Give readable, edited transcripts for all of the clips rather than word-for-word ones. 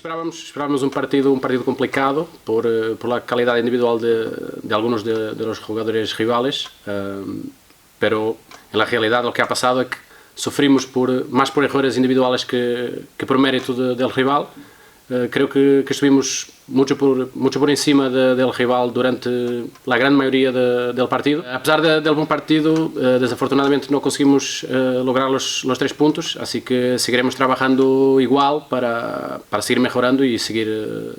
esperábamos un partido complicado por la calidad individual de algunos de los jugadores rivales, pero en la realidad lo que ha pasado es que sufrimos más por errores individuales que por mérito del rival. Creo que estuvimos mucho por encima del rival durante la gran mayoría del partido. A pesar del buen partido, desafortunadamente no conseguimos lograr los 3 puntos, así que seguiremos trabajando igual para seguir mejorando y seguir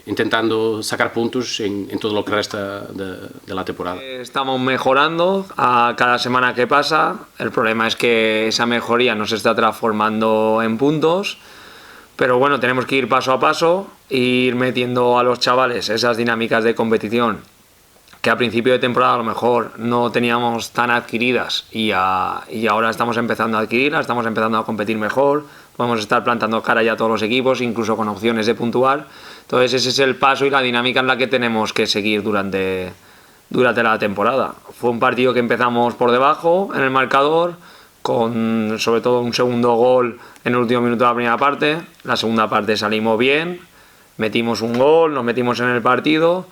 intentando sacar puntos en todo lo que resta de la temporada. Estamos mejorando a cada semana que pasa. El problema es que esa mejoría no se está transformando en puntos. Pero bueno, tenemos que ir paso a paso e ir metiendo a los chavales esas dinámicas de competición que a principio de temporada a lo mejor no teníamos tan adquiridas y ahora estamos empezando a adquirirlas, estamos empezando a competir mejor, podemos estar plantando cara ya a todos los equipos, incluso con opciones de puntuar. Entonces ese es el paso y la dinámica en la que tenemos que seguir durante la temporada. Fue un partido que empezamos por debajo en el marcador, con sobre todo un segundo gol en el último minuto de la primera parte. La segunda parte salimos bien, metimos un gol, nos metimos en el partido,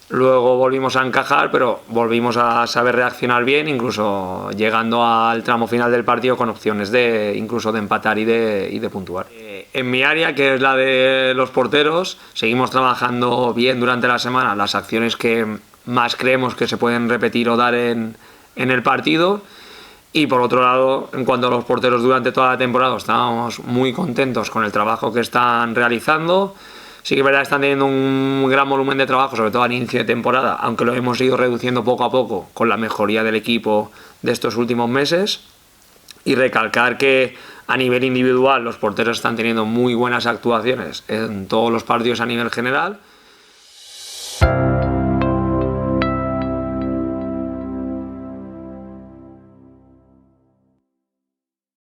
luego volvimos a encajar, pero volvimos a saber reaccionar bien, incluso llegando al tramo final del partido con opciones incluso de empatar y de puntuar. En mi área, que es la de los porteros, seguimos trabajando bien durante la semana las acciones que más creemos que se pueden repetir o dar en el partido. Y por otro lado, en cuanto a los porteros durante toda la temporada, estábamos muy contentos con el trabajo que están realizando. Sí que es verdad que están teniendo un gran volumen de trabajo, sobre todo al inicio de temporada, aunque lo hemos ido reduciendo poco a poco con la mejoría del equipo de estos últimos meses. Y recalcar que a nivel individual los porteros están teniendo muy buenas actuaciones en todos los partidos a nivel general.